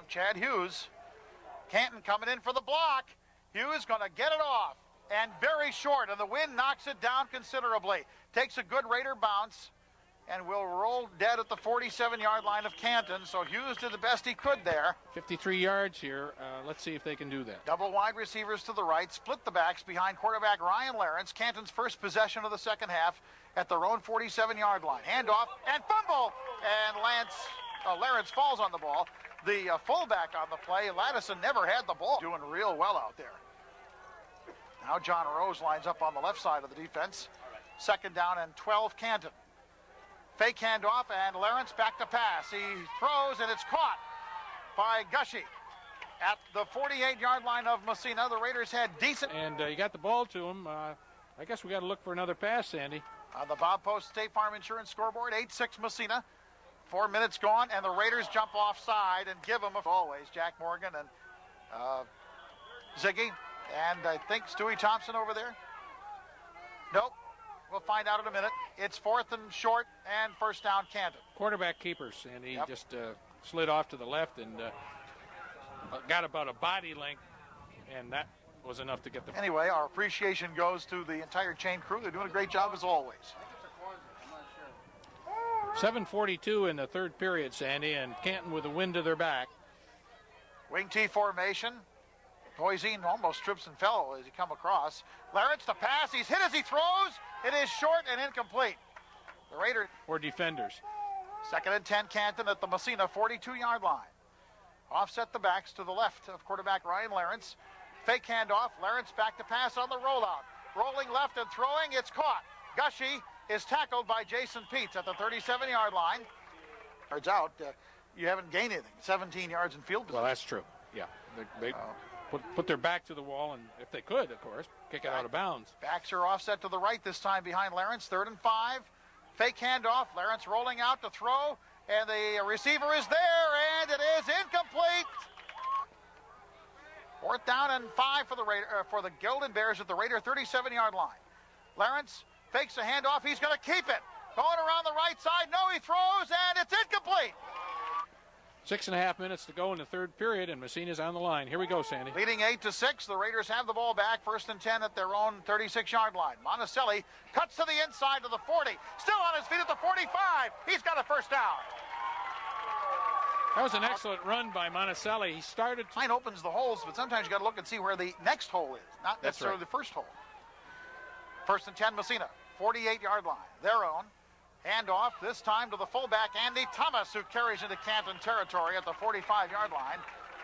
Chad Hughes. Canton coming in for the block. Hughes going to get it off. And very short, and the wind knocks it down considerably. Takes a good Raider bounce and will roll dead at the 47-yard line of Canton. So Hughes did the best he could there. 53 yards here. Let's see if they can do that. Double wide receivers to the right, split the backs behind quarterback Ryan Lawrence. Canton's first possession of the second half at their own 47-yard line. Handoff and fumble, and Lawrence falls on the ball. The fullback on the play, Lattison, never had the ball. Doing real well out there. Now John Rose lines up on the left side of the defense. Second down and 12, Canton. Fake handoff, and Lawrence back to pass. He throws, and it's caught by Gushy. At the 48-yard line of Massena, the Raiders had decent... And you got the ball to him. I guess we got to look for another pass, Sandy. On the Bob Post State Farm Insurance scoreboard, 8-6 Massena. 4 minutes gone, and the Raiders jump offside and give them, always, Jack Morgan and Ziggy. And I think Stewie Thompson over there. Nope. We'll find out in a minute. It's 4th and short and first down, Canton. Quarterback keepers, and he just slid off to the left and got about a body length, and that was enough to get the... Anyway, our appreciation goes to the entire chain crew. They're doing a great job as always. 7:42 in the third period, Sandy, and Canton with the wind to their back. Wing T formation. Poisine almost trips and fell as he come across. Lawrence to pass. He's hit as he throws. It is short and incomplete. The Raiders... Or defenders. 2nd and 10, Canton at the Massena 42-yard line. Offset the backs to the left of quarterback Ryan Lawrence. Fake handoff. Lawrence back to pass on the rollout. Rolling left and throwing. It's caught. Gushy is tackled by Jason Peets at the 37-yard line. Yards out. You haven't gained anything. 17 yards in field position. Well, that's true. Yeah. They put their back to the wall, and if they could, of course, kick it out of bounds. Backs are offset to the right this time behind Lawrence. 3rd and 5. Fake handoff. Lawrence rolling out to throw, and the receiver is there, and it is incomplete. 4th down and 5 for the Golden Bears at the Raider 37-yard line. Lawrence fakes a handoff. He's going to keep it. Going around the right side. No, he throws, and it's incomplete. 6.5 minutes to go in the third period, and Massena's on the line. Here we go, Sandy. Leading 8-6. The Raiders have the ball back. 1st and 10 at their own 36-yard line. Monticelli cuts to the inside to the 40. Still on his feet at the 45. He's got a first down. That was an excellent run by Monticelli. He started... Line opens the holes, but sometimes you got to look and see where the next hole is, not necessarily the first hole. 1st and 10, Massena. 48-yard line. Their own. Handoff, this time to the fullback, Andy Thomas, who carries into Canton territory at the 45-yard line.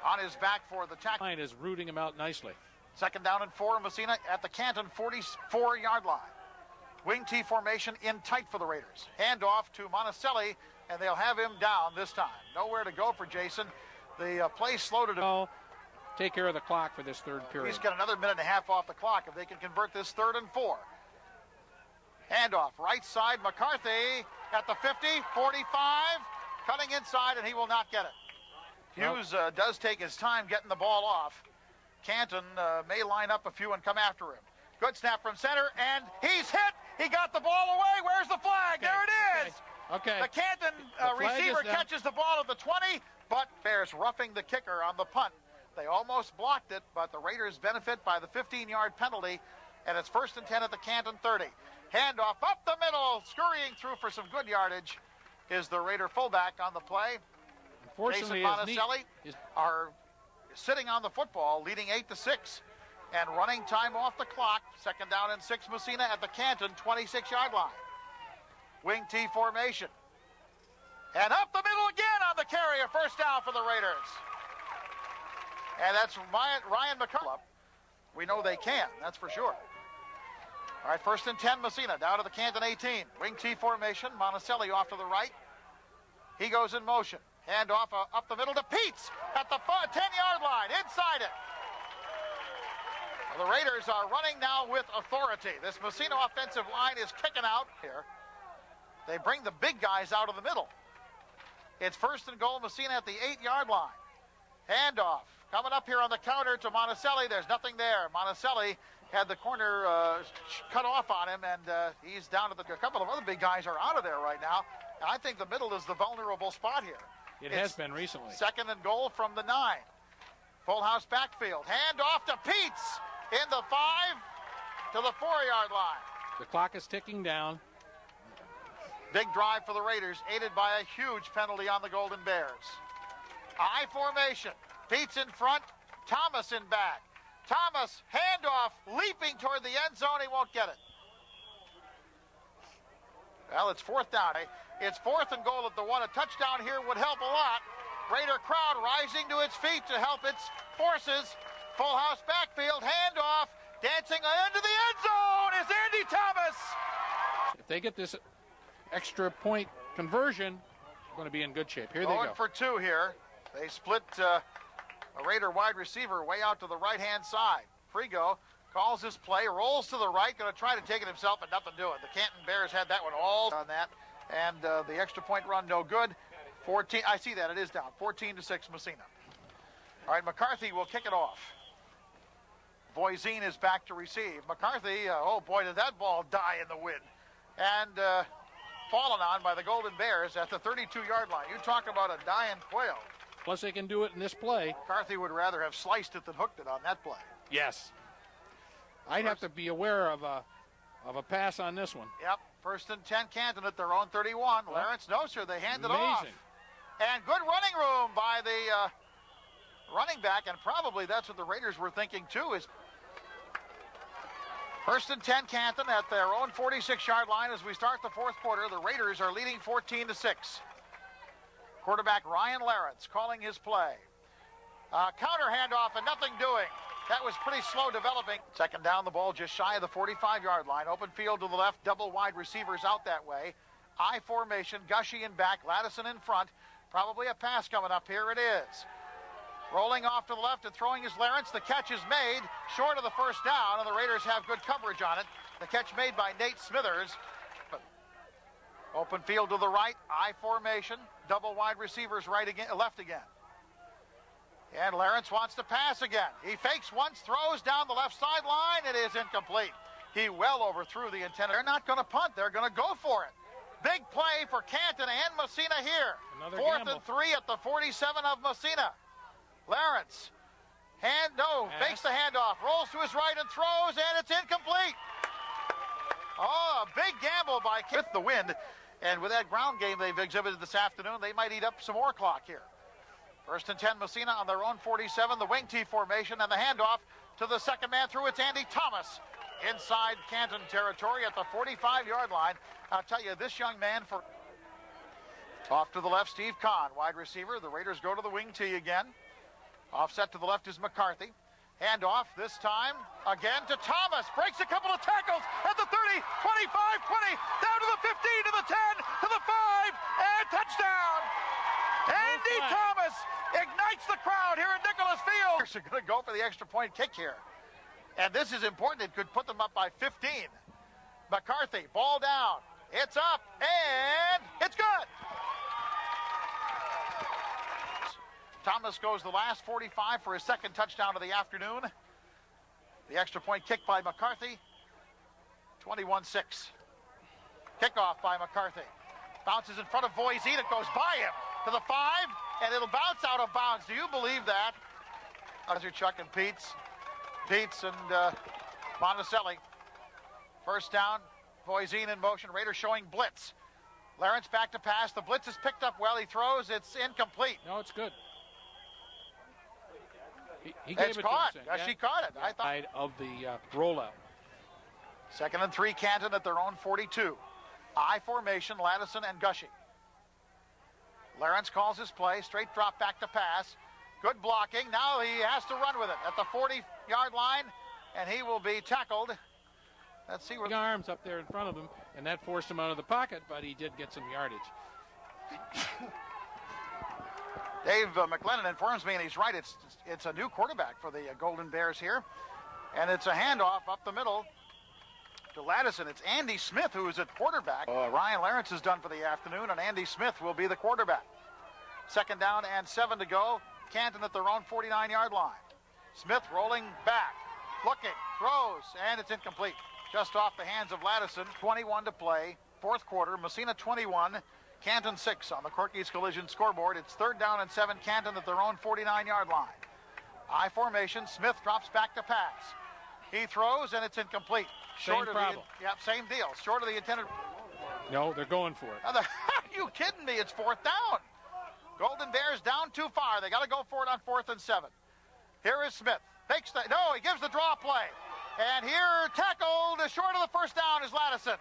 On his back for the tackle. Line is rooting him out nicely. 2nd down and 4, Massena at the Canton 44-yard line. Wing T formation in tight for the Raiders. Handoff to Monticelli, and they'll have him down this time. Nowhere to go for Jason. The play slowed it. Take care of the clock for this third period. He's got another minute and a half off the clock if they can convert this 3rd and 4. Handoff, right side, McCarthy at the 50, 45, cutting inside, and he will not get it. Hughes does take his time getting the ball off. Canton may line up a few and come after him. Good snap from center, and he's hit. He got the ball away. Where's the flag? Okay. There it is. Okay. The Canton receiver catches the ball at the 20, but Bears roughing the kicker on the punt. They almost blocked it, but the Raiders benefit by the 15-yard penalty, and it's 1st and 10 at the Canton 30. Handoff up the middle, scurrying through for some good yardage is the Raider fullback on the play. Unfortunately, Jason Monticelli are sitting on the football, leading 8-6, and running time off the clock. 2nd down and 6, Massena at the Canton 26-yard line. Wing T formation. And up the middle again on the carry, a first down for the Raiders. And that's Ryan McCullough. We know they can, that's for sure. All right, 1st and 10, Massena, down to the Canton 18. Wing T formation, Monticelli off to the right. He goes in motion. Hand off up the middle to Peets at the 10-yard line, inside it. Well, the Raiders are running now with authority. This Massena offensive line is kicking out here. They bring the big guys out of the middle. It's 1st and goal, Massena at the 8-yard line. Handoff. Coming up here on the counter to Monticelli. There's nothing there. Monticelli had the corner cut off on him, and he's down to a couple of other big guys are out of there right now. And I think the middle is the vulnerable spot here. It has been recently. Second and goal from the 9. Full house backfield. Hand off to Peets in the 5 to the 4-yard line. The clock is ticking down. Big drive for the Raiders, aided by a huge penalty on the Golden Bears. I formation. Peets in front. Thomas in back. Thomas, handoff, leaping toward the end zone. He won't get it. Well, it's 4th down. It's 4th and goal at the 1. A touchdown here would help a lot. Raider crowd rising to its feet to help its forces. Full house backfield, handoff, dancing into the end zone is Andy Thomas. If they get this extra point conversion, they're going to be in good shape. Here they go. 0 for 2 here. They split a Raider wide receiver way out to the right-hand side. Frigo calls his play, rolls to the right, going to try to take it himself, but nothing doing. The Canton Bears had that one all on that, and the extra point run no good. 14, I see that, it is down. 14-6 Massena. All right, McCarthy will kick it off. Voisin is back to receive. McCarthy, oh boy, did that ball die in the wind. And fallen on by the Golden Bears at the 32-yard line. You talk about a dying quail. Plus they can do it in this play. McCarthy would rather have sliced it than hooked it on that play. Yes. I'd have to be aware of a pass on this one. Yep, 1st and 10 Canton at their own 31. Well, Lawrence, no sir, they hand it amazing. off. And good running room by the running back, and probably that's what the Raiders were thinking too, is 1st and 10 Canton at their own 46-yard line as we start the 4th quarter. The Raiders are leading 14-6. Quarterback Ryan Lawrence calling his play. Counter handoff and nothing doing. That was pretty slow developing. 2nd down, the ball just shy of the 45-yard line. Open field to the left, double wide receivers out that way. I formation, Gushy in back, Lattison in front. Probably a pass coming up. Here it is. Rolling off to the left and throwing is Lawrence. The catch is made short of the 1st down, and the Raiders have good coverage on it. The catch made by Nate Smithers. Open field to the right, I formation, double wide receivers left again. And Lawrence wants to pass again. He fakes once, throws down the left sideline. It is incomplete. He well overthrew the intended. They're not going to punt. They're going to go for it. Big play for Canton and Massena here. Another 4th gamble. and 3 at the 47 of Massena. Lawrence, fakes the handoff, rolls to his right and throws, and it's incomplete. Oh, a big gamble by Canton. With the wind, and with that ground game they've exhibited this afternoon, they might eat up some more clock here. 1st and 10 Massena on their own 47, the wing T formation, and the handoff to the second man through. It's Andy Thomas inside Canton territory at the 45-yard line. I'll tell you, this young man off to the left, Steve Kahn, wide receiver. The Raiders go to the wing T again. Offset to the left is McCarthy. Handoff this time again to Thomas. Breaks a couple of tackles at the 30, 25, 20, down to the 15, to the 10, to the 5, and touchdown! Andy Thomas ignites the crowd here at Nicholas Field. They're going to go for the extra point kick here. And this is important. It could put them up by 15. McCarthy, ball down. It's up, and it's good. Thomas goes the last 45 for his 2nd touchdown of the afternoon. The extra point kick by McCarthy. 21-6. Kickoff by McCarthy. Bounces in front of Voisin. It goes by him to the 5, and it'll bounce out of bounds. Do you believe that? Those are Chuck and Peets and Monticelli. 1st down, Voisin in motion. Raiders showing blitz. Lawrence back to pass. The blitz is picked up well. He throws. It's incomplete. No, it's good. He gave It's it caught. to him. Yes, he caught it. I thought. Of the rollout. 2nd and 3, Canton at their own 42. I formation, Lattison and Gushy. Lawrence calls his play. Straight drop back to pass. Good blocking. Now he has to run with it at the 40-yard line, and he will be tackled. Let's see where. Arms up there in front of him, and that forced him out of the pocket, but he did get some yardage. Dave McLennan informs me, and he's right, it's a new quarterback for the Golden Bears here. And it's a handoff up the middle to Lattison. It's Andy Smith who is at quarterback. Ryan Lawrence is done for the afternoon, and Andy Smith will be the quarterback. 2nd down and 7 to go. Canton at their own 49-yard line. Smith rolling back, looking, throws, and it's incomplete. Just off the hands of Lattison. 21 to play, 4th quarter. Massena 21, Canton 6 on the Corky's Collision scoreboard. It's 3rd down and 7, Canton at their own 49-yard line. I formation, Smith drops back to pass. He throws, and it's incomplete. Same problem. Same deal. Short of the intended. No, they're going for it. Are you kidding me? It's 4th down. Golden Bears down too far. They got to go for it on 4th and 7. Here is Smith. He gives the draw play. And here, tackled short of the first down is Lattison.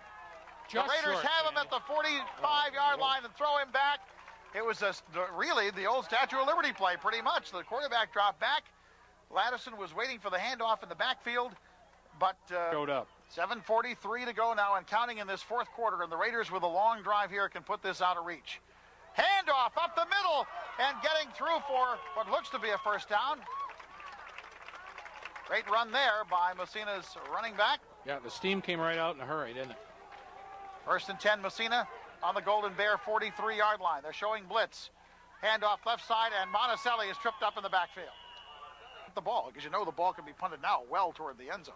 The Raiders have him at the 45-yard line and throw him back. It was really the old Statue of Liberty play, pretty much. The quarterback dropped back. Lattison was waiting for the handoff in the backfield, but showed up. 7:43 to go now and counting in this 4th quarter, and the Raiders with a long drive here can put this out of reach. Handoff up the middle and getting through for what looks to be a first down. Great run there by Massena's running back. Yeah, the steam came right out in a hurry, didn't it? 1st and 10, Massena on the Golden Bear 43-yard line. They're showing blitz. Handoff left side, and Monticelli is tripped up in the backfield. The ball, because you know the ball can be punted now well toward the end zone.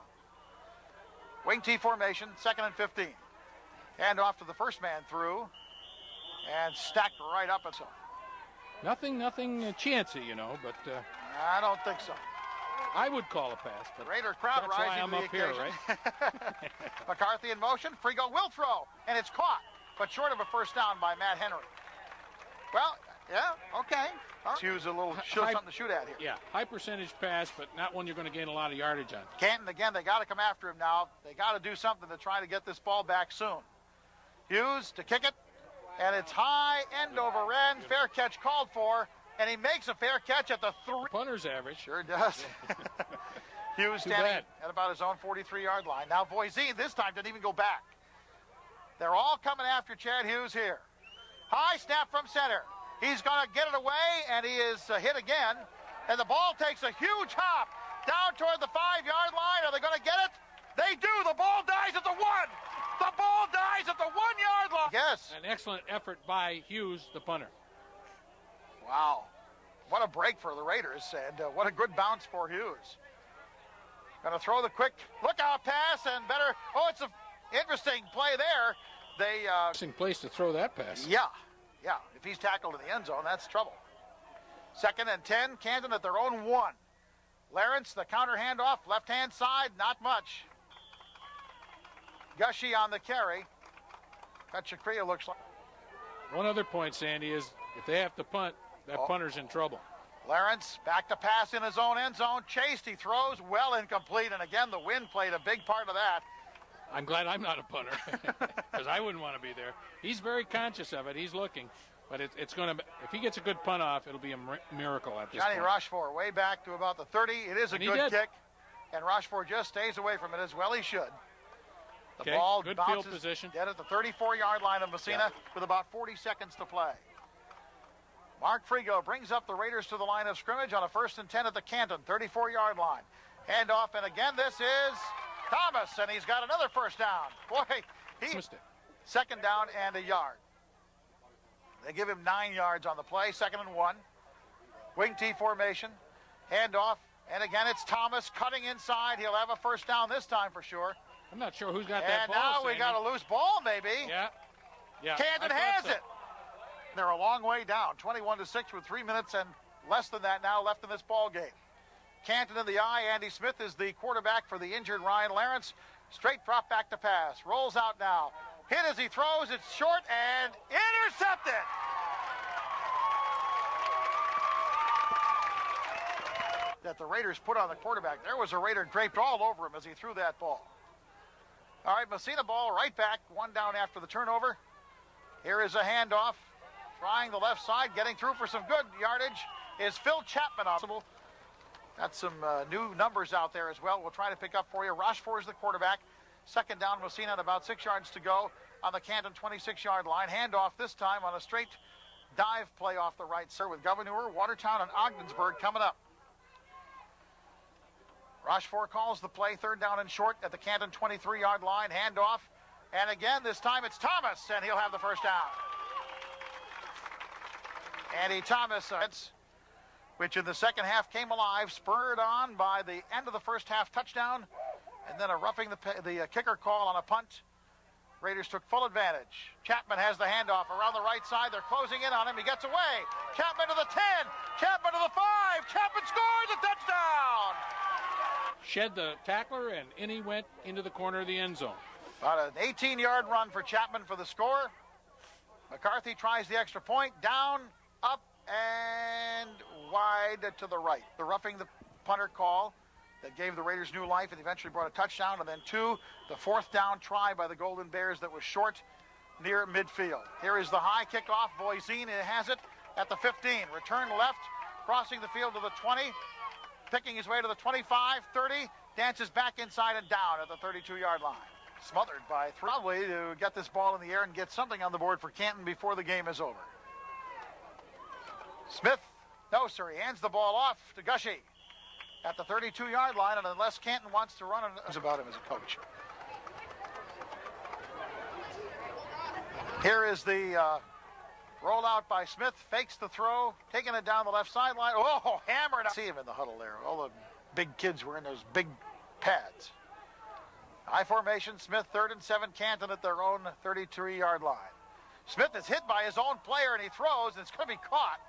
Wing T formation, 2nd and 15. Handoff to the first man through, and stacked right up and so. Nothing chancy, but I don't think so. I would call a pass, but Raider crowd that's rising why I'm to the up here, occasion. right? McCarthy in motion. Frigo will throw, and it's caught, but short of a first down by Matt Henry. Well, yeah, okay. Let's use a little something to shoot at here. Yeah, high percentage pass, but not one you're going to gain a lot of yardage on. Canton, again, they got to come after him now. They got to do something to try to get this ball back soon. Hughes to kick it, and it's high, end over end. Fair catch called for, and he makes a fair catch at the 3. Punter's average. Sure does. Hughes standing at about his own 43-yard line. Now Voisin this time didn't even go back. They're all coming after Chad Hughes here. High snap from center. He's going to get it away, and he is hit again. And the ball takes a huge hop down toward the 5-yard line. Are they going to get it? They do. The ball dies at the 1. The ball dies at the 1-yard line. Yes. An excellent effort by Hughes, the punter. Wow. What a break for the Raiders, and what a good bounce for Hughes. Going to throw the quick lookout pass, and better. Oh, it's an interesting play there. Interesting place to throw that pass. Yeah. If he's tackled in the end zone, that's trouble. 2nd and 10, Canton at their own 1. Lawrence, the counter handoff, left-hand side, not much. Gushy on the carry. Petchakria looks like. One other point, Sandy, is if they have to punt, that punter's in trouble. Lawrence back to pass in his own end zone. Chased, he throws, well incomplete, and again the wind played a big part of that. I'm glad I'm not a punter because I wouldn't want to be there. He's very conscious of it. He's looking, but it's going to. If he gets a good punt off, it'll be a miracle at this point. Johnny Rochefort way back to about the 30. It is a good kick, and Rochefort just stays away from it as well. He should. The ball good bounces field position. Dead at the 34-yard line of Massena with about 40 seconds to play. Mark Frigo brings up the Raiders to the line of scrimmage on a 1st and 10 at the Canton 34-yard line. Handoff, and again this is Thomas, and he's got another first down. Boy, he missed it. 2nd down and a yard. They give him 9 yards on the play, 2nd and 1. Wing T formation, handoff, and again it's Thomas cutting inside. He'll have a first down this time for sure. I'm not sure who's got that ball. And now we got a loose ball, maybe. Yeah. Canton has it. They're a long way down, 21-6 with 3 minutes and less than that now left in this ball game. Canton in the eye. Andy Smith is the quarterback for the injured Ryan Lawrence. Straight drop back to pass. Rolls out now. Hit as he throws. It's short and intercepted. That the Raiders put on the quarterback. There was a Raider draped all over him as he threw that ball. All right, Massena ball right back. 1 down after the turnover. Here is a handoff. Trying the left side. Getting through for some good yardage is Phil Chapman. Got some new numbers out there as well. We'll try to pick up for you. Rochefort is the quarterback. 2nd down, Massena at about 6 yards to go on the Canton 26-yard line. Handoff this time on a straight dive play off the right side with Governor, Watertown, and Ogdensburg coming up. Rochefort calls the play. 3rd down and short at the Canton 23-yard line. Handoff. And again, this time it's Thomas, and he'll have the first down. Andy Thomas, which in the second half came alive, spurred on by the end of the first half touchdown, and then a roughing the kicker call on a punt. Raiders took full advantage. Chapman has the handoff around the right side. They're closing in on him. He gets away. Chapman to the 10. Chapman to the 5. Chapman scores a touchdown. Shed the tackler, and in he went into the corner of the end zone. About an 18-yard run for Chapman for the score. McCarthy tries the extra point. Down, up, and wide to the right. The roughing the punter call that gave the Raiders new life and eventually brought a touchdown. And then 2, the 4th down try by the Golden Bears that was short near midfield. Here is the high kickoff. Voisin has it at the 15. Return left, crossing the field to the 20, picking his way to the 25, 30, dances back inside and down at the 32-yard line. Smothered by 3. Probably to get this ball in the air and get something on the board for Canton before the game is over. Smith, no sir, he hands the ball off to Gushy at the 32-yard line, and unless Canton wants to run, it's about him as a coach. Here is the rollout by Smith, fakes the throw, taking it down the left sideline. Oh, hammered. See him in the huddle there. All the big kids were in those big pads. High formation, Smith 3rd and 7, Canton at their own 33-yard line. Smith is hit by his own player, and he throws, and it's going to be caught.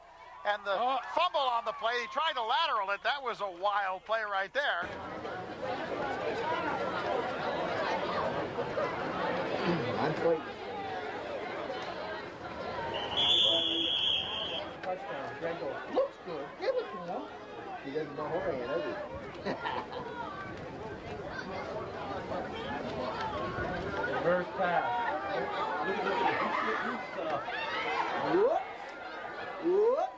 And the fumble on the play, he tried to lateral it. That was a wild play right there. Touchdown. Looks good. Give it to him. He doesn't know where he is. Reverse pass. Look at the stuff. Whoop. Whoop.